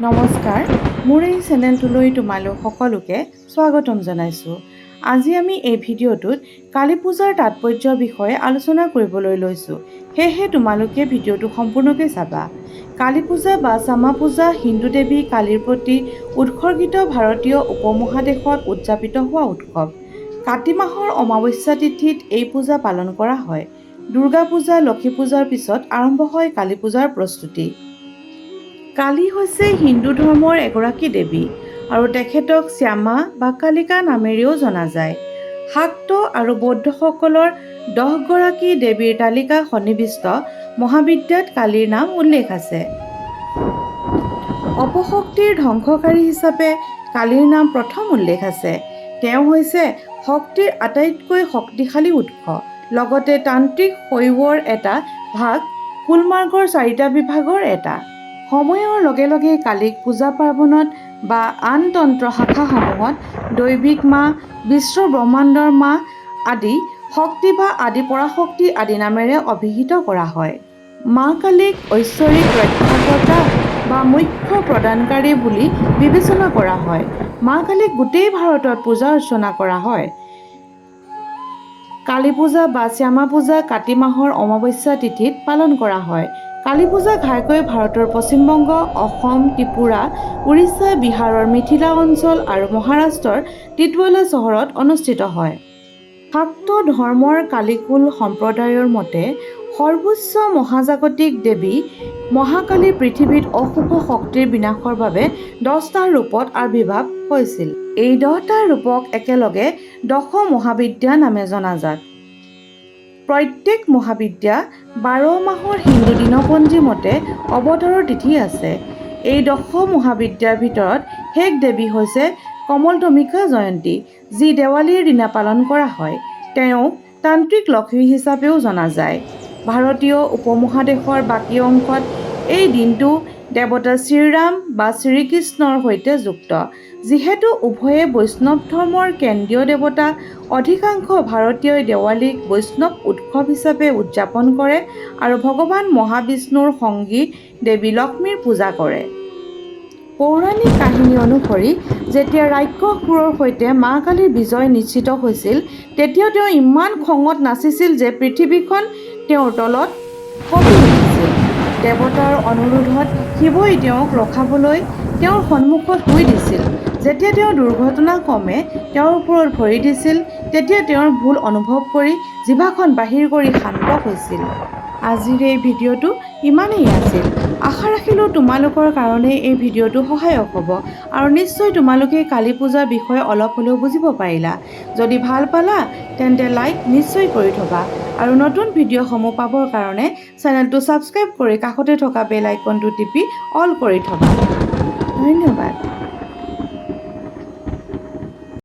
নমস্কাৰ, মোৰ এই চেনেলটোলৈ তোমালোক সকলোকে স্বাগতম জনাইছোঁ। আজি আমি এই ভিডিঅ'টোত কালী পূজাৰ তাৎপৰ্যৰ বিষয়ে আলোচনা কৰিবলৈ লৈছোঁ। সেয়েহে তোমালোকে ভিডিঅ'টো সম্পূৰ্ণকৈ চাবা। কালী পূজা বা শ্যামা পূজা হিন্দু দেৱী কালীৰ প্ৰতি উৎসৰ্গিত ভাৰতীয় উপমহাদেশত উদযাপিত হোৱা উৎসৱ। কাতি মাহৰ অমাৱস্যা তিথিত এই পূজা পালন কৰা হয়। দুৰ্গা পূজা, লক্ষী পূজাৰ পিছত আৰম্ভ হয় কালী পূজাৰ প্ৰস্তুতি। কালী হৈছে হিন্দু ধৰ্মৰ এগৰাকী দেৱী আৰু তেখেতক শ্যামা বা কালিকা নামেৰেও জনা যায়। শাক্ত আৰু বৌদ্ধসকলৰ 10 গৰাকী দেৱীৰ তালিকা সন্নিৱিষ্ট মহাবিদ্যাত কালীৰ নাম উল্লেখ আছে। অপশক্তিৰ ধ্বংসকাৰী হিচাপে কালীৰ নাম প্ৰথম উল্লেখ আছে। তেওঁ হৈছে শক্তিৰ আটাইতকৈ শক্তিশালী উৎস, লগতে তান্ত্ৰিক শৈৱৰ এটা ভাগ, কুলমাৰ্গৰ 4টা বিভাগৰ এটা। সময়ৰ লগে লগে কালীক পূজা পাৰ্বণত বা আন তন্ত্ৰ শাখাসমূহত দৈৱিক মা, বিশ্ব ব্ৰহ্মাণ্ডৰ মা আদি শক্তি বা আদি পৰাশক্তি আদি নামেৰে অভিহিত কৰা হয়। মা কালীক ঐশ্বৰিক ৰক্ষাকৰ্তা বা মুখ্য প্ৰদানকাৰী বুলি বিবেচনা কৰা হয়। মা কালীক গোটেই ভাৰতত পূজা অৰ্চনা কৰা হয়। কালী পূজা বা শ্যামা পূজা কাতি মাহৰ অমাৱস্যা তিথিত পালন কৰা হয়। কালী পূজা ঘাইকৈ ভাৰতৰ পশ্চিমবংগ, অসম, ত্ৰিপুৰা, উৰিষ্যা, বিহাৰৰ মিথিলা অঞ্চল আৰু মহাৰাষ্ট্ৰৰ টিটৱালা চহৰত অনুষ্ঠিত হয়। শাক্ত ধৰ্মৰ কালীকুল সম্প্ৰদায়ৰ মতে সৰ্বোচ্চ মহাজাগতিক দেৱী মহাকালী পৃথিৱীত অশুভ শক্তিৰ বিনাশৰ বাবে 10টা ৰূপত আবিৰ্ভাৱ হৈছিল। এই 10টা ৰূপক একেলগে 10 মহাবিদ্যা নামে জনাজাত। প্ৰত্যেক মহাবিদ্যা 12 মাহৰ হিন্দু দিনপঞ্জী মতে অৱতাৰৰ তিথি আছে। এই 10 মহাবিদ্যাৰ ভিতৰত শেষ দেৱী হৈছে কমলতমিকা জয়ন্তী, যি দেৱালীৰ দিনা পালন কৰা হয়। তেওঁক তান্ত্ৰিক লক্ষ্মী হিচাপেও জনা যায়। ভাৰতীয় উপমহাদেশৰ বাকী অংশত এই দিনটো দেৱতা শ্ৰীৰাম বা শ্ৰীকৃষ্ণৰ সৈতে যুক্ত। যিহেতু উভয়ে বৈষ্ণৱ ধৰ্মৰ কেন্দ্ৰীয় দেৱতা, অধিকাংশ ভাৰতীয়ই দেৱালীক বৈষ্ণৱ উৎসৱ হিচাপে উদযাপন কৰে আৰু ভগৱান মহাবিষ্ণুৰ সঙ্গী দেৱী লক্ষ্মীৰ পূজা কৰে। পৌৰাণিক কাহিনী অনুসৰি যেতিয়া ৰাক্ষসবোৰৰ সৈতে মা কালীৰ বিজয় নিশ্চিত হৈছিল, তেতিয়া তেওঁ ইমান খঙত নাচিছিল যে পৃথিৱীখন তেওঁৰ তলত কঁপি উঠিছিল। দেৱতাৰ অনুৰোধত শিৱই তেওঁক ৰখাবলৈ তেওঁৰ সন্মুখত শুই দিছিল। যেতিয়া তেওঁৰ দুৰ্ঘটনাক্ৰমে তেওঁৰ ওপৰত ভৰি দিছিল, তেতিয়া তেওঁৰ ভুল অনুভৱ কৰি জিভাখন বাহিৰ কৰি শান্ত হৈছিল। আজিৰ এই ভিডিঅ'টো ইমানেই আছিল। আশা ৰাখিলোঁ তোমালোকৰ কাৰণে এই ভিডিঅ'টো সহায়ক হ'ব আৰু নিশ্চয় তোমালোকে কালী পূজাৰ বিষয়ে অলপ হ'লেও বুজিব পাৰিলা। যদি ভাল পালা তেন্তে লাইক নিশ্চয় কৰি থবা আৰু নতুন ভিডিঅ'সমূহ পাবৰ কাৰণে চেনেলটো ছাবস্ক্ৰাইব কৰি কাষতে থকা বেল আইকনটো টিপি অল কৰি থবা। ধন্যবাদ।